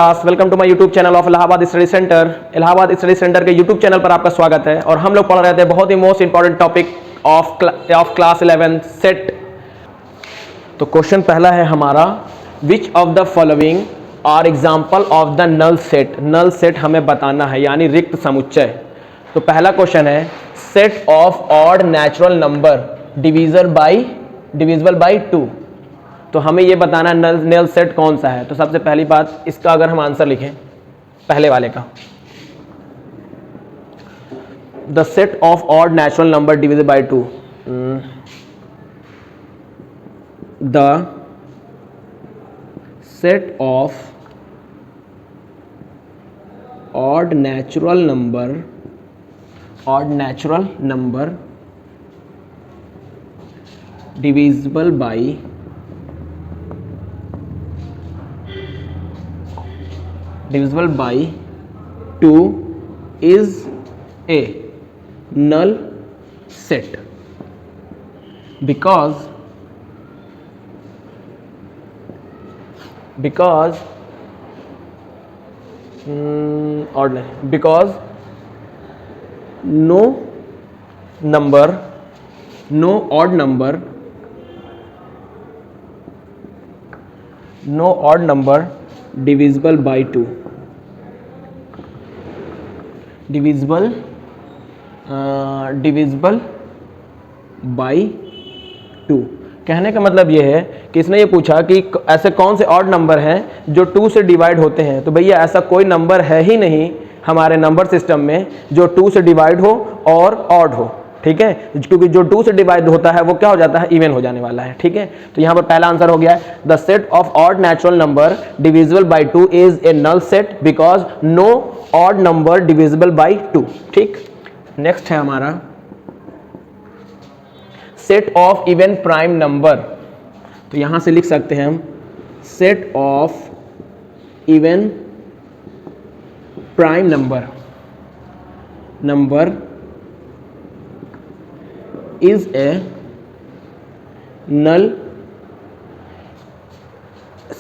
Welcome to my YouTube channel of Allahabad study centre. Allahabad study centre के YouTube channel पर आपका स्वागत है और हम लोग पढ़ रहे थे बहुत ही most important topic of class 11 set. तो क्वेश्चन पहला है हमारा, which of the following are example of the null set. Null set हमें बताना है यानी रिक्त समुच्चय। तो पहला क्वेश्चन है, set of odd natural number divisible by 2। तो हमें ये बताना नल सेट कौन सा है। तो सबसे पहली बात, इसका अगर हम आंसर लिखें पहले वाले का, the set of odd natural number divisible by 2, the set of odd natural number divisible by 2 is a null set because no odd number divisible by 2 divisible by 2। कहने का मतलब ये है कि इसने ये पूछा कि ऐसे कौन से ऑड नंबर हैं जो 2 से डिवाइड होते हैं। तो भैया ऐसा कोई नंबर है ही नहीं हमारे नंबर सिस्टम में जो 2 से डिवाइड हो और ऑड हो, ठीक है, क्योंकि जो 2 से डिवाइड होता है वो क्या हो जाता है, इवन हो जाने वाला है, ठीक है। तो यहाँ पर पहला आंसर हो गया है, the set of odd natural number divisible by 2 is a null set because no odd number divisible by 2, ठीक। नेक्स्ट है हमारा, set of even prime number. तो यहां से लिख सकते हैं हम, set of even prime number is a null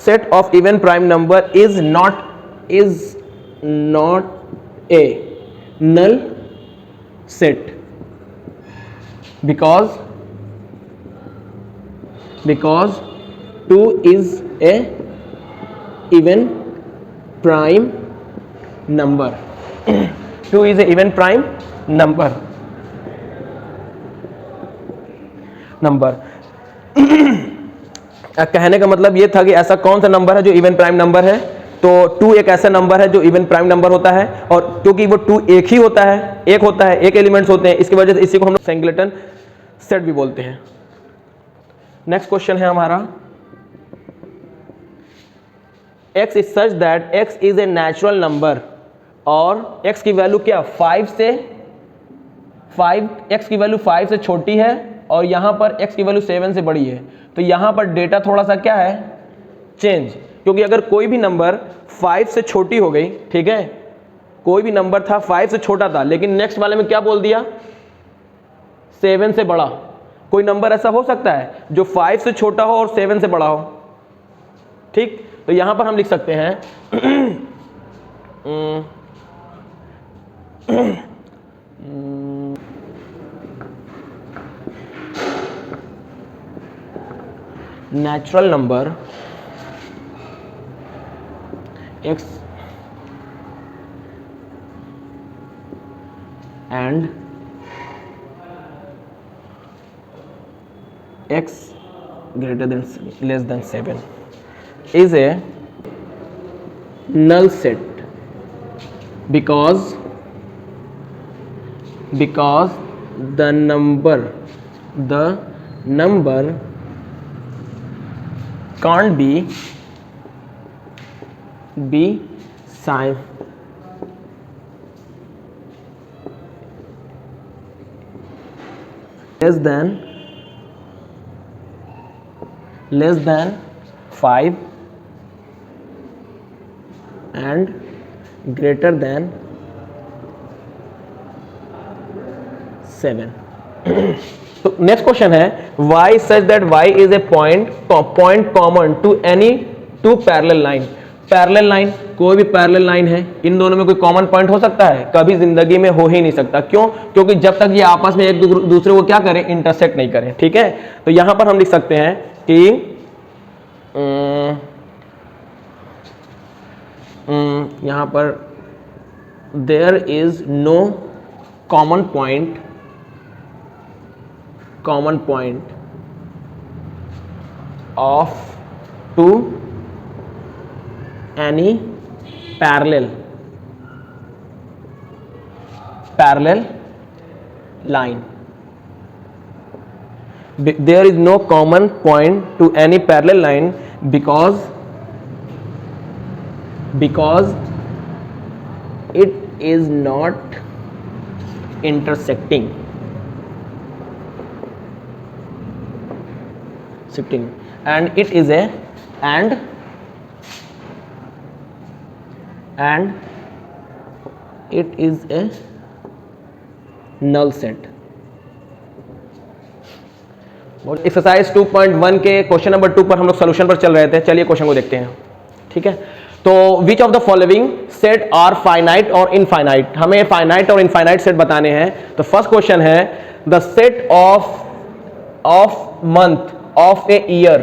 set of even prime number is not a null set because 2 is a even prime number 2 is a even prime number कहने का मतलब ये था कि ऐसा कौन सा नंबर है जो इवन प्राइम नंबर है। तो 2 एक ऐसा नंबर है जो इवन प्राइम नंबर होता है और क्योंकि वो 2 एक होता है, एक एलिमेंट्स होते हैं, इसकी वजह से इसी को हम लोग सिंगलेटन सेट भी बोलते हैं। नेक्स्ट क्वेश्चन है हमारा, x is such that x is a natural number और x की वैल्यू क्या 5 से छोटी है और यहां पर x की वैल्यू 7 से बड़ी है। तो यहां पर डेटा थोड़ा सा क्या है, चेंज, क्योंकि अगर कोई भी नंबर 5 से छोटी हो गई, ठीक है, कोई भी नंबर था 5 से छोटा था लेकिन नेक्स्ट वाले में क्या बोल दिया, 7 से बड़ा। कोई नंबर ऐसा हो सकता है जो 5 से छोटा हो और 7 से बड़ा हो, ठीक। तो यहां पर हम लिख सकते हैं natural number x and x greater than less than 7 is a null set because the number can't be sign less than 5 and greater than 7। तो नेक्स्ट क्वेश्चन है, y such that y is a point common to any two parallel line। Parallel line कोई भी parallel line है, इन दोनों में कोई common point हो सकता है? कभी जिंदगी में हो ही नहीं सकता। क्यों? क्योंकि जब तक ये आपस में एक दूसरे को क्या करें, इंटरसेक्ट नहीं करें। ठीक है, तो यहां पर हम लिख सकते हैं कि यहां पर there is no common point of two any parallel line. There is no common point to any parallel line because it is not intersecting and it is a null set। Exercise 2.1 के question number 2 पर हम लोग solution पर चल रहे थे। चलिए question को देखते हैं। ठीक है, तो which of the following set are finite और इनफाइनाइट, हमें फाइनाइट और इनफाइनाइट सेट बताने हैं। तो फर्स्ट क्वेश्चन है the set of month of a year,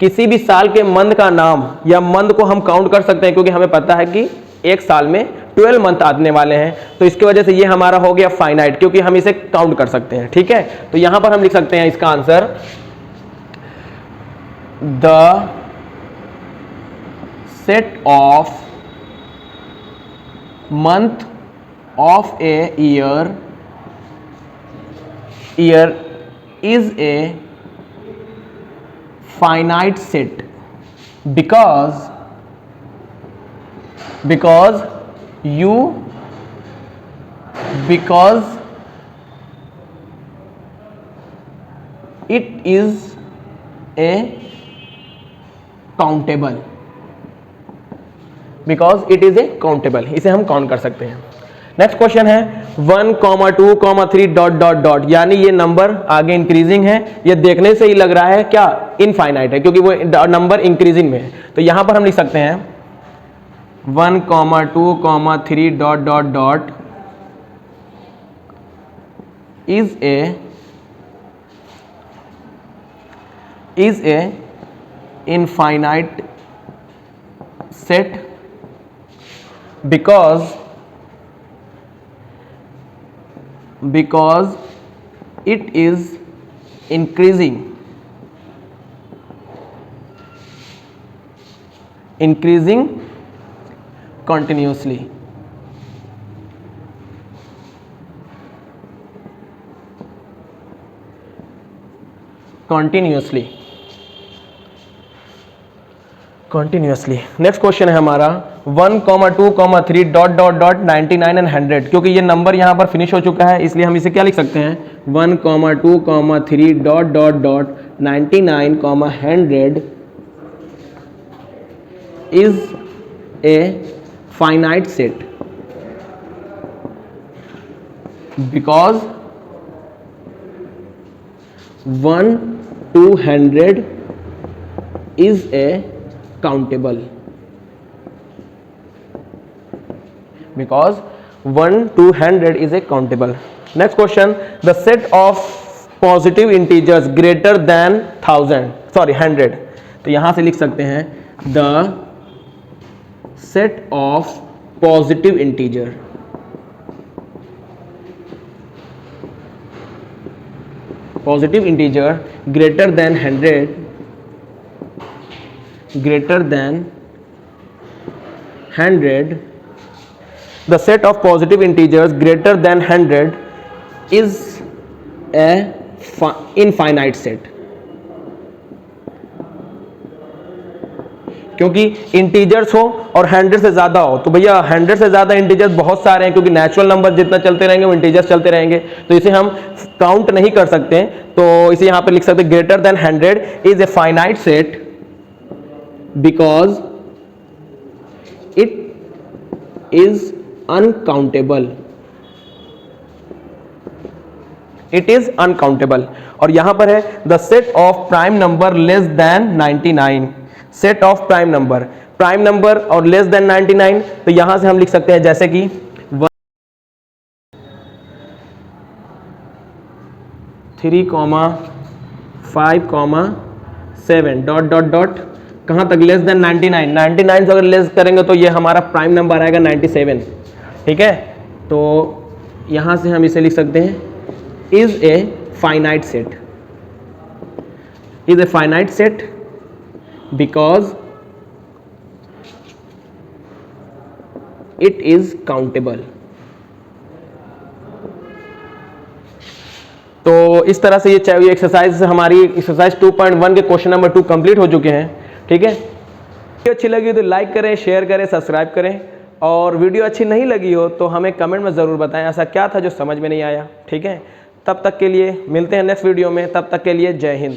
किसी भी साल के मंथ का नाम या मंथ को हम काउंट कर सकते हैं, क्योंकि हमें पता है कि एक साल में 12 मंथ आने वाले हैं, तो इसकी वजह से ये हमारा हो गया फाइनाइट, क्योंकि हम इसे काउंट कर सकते हैं। ठीक है, तो यहां पर हम लिख सकते हैं इसका answer the set of month of a year is a finite set because it is a countable, इसे हम काउंट कर सकते हैं। नेक्स्ट क्वेश्चन है 1, 2, 3 डॉट डॉट डॉट, यानी ये नंबर आगे इंक्रीजिंग है। ये देखने से ही लग रहा है क्या, इनफाइनाइट है, क्योंकि वो नंबर इंक्रीजिंग में है। तो यहां पर हम लिख सकते हैं 1, 2, 3 dot dot dot is a infinite set because it is increasing continuously। Next question है हमारा 1, 2, 3 डॉट डॉट डॉट 99 एंड 100, क्योंकि ये नंबर यहां पर फिनिश हो चुका है, इसलिए हम इसे क्या लिख सकते हैं 1, 2, 3 dot dot dot 99, 100 is a finite set because 1 to 100 is a countable, because 1 to 100 is a countable। Next question, the set of positive integers greater than 100, तो यहां से लिख सकते हैं the set of positive integer greater than 100, the set of positive integers greater than 100 is a infinite set। क्योंकि integers हो और 100 से ज्यादा हो, तो भैया 100 से ज्यादा इंटीजर्स बहुत सारे हैं, क्योंकि नेचुरल नंबर जितना चलते रहेंगे वो इंटीजर्स चलते रहेंगे, तो इसे हम काउंट नहीं कर सकते। तो इसे यहां पे लिख सकते हैं greater than 100 is a finite set because it is uncountable. और यहां पर है the set of prime number less than 99, set of prime number, prime number और लेस देन 99, तो यहां से हम लिख सकते हैं जैसे कि 3,5,7 डॉट डॉट डॉट कहां तक, लेस देन 99, 99 से अगर लेस करेंगे तो ये हमारा प्राइम नंबर आएगा 97, ठीक है। तो यहां से हम इसे लिख सकते हैं is a finite set, is a finite set because it is countable. तो इस तरह से ये एक्सरसाइज हमारी एक्सरसाइज 2.1 के क्वेश्चन नंबर 2 कंप्लीट हो चुके हैं, ठीक है। वीडियो अच्छी लगी तो लाइक करें, शेयर करें, सब्सक्राइब करें, और वीडियो अच्छी नहीं लगी हो तो हमें कमेंट में ज़रूर बताएं ऐसा क्या था जो समझ में नहीं आया, ठीक है। तब तक के लिए मिलते हैं नेक्स्ट वीडियो में, तब तक के लिए जय हिंद।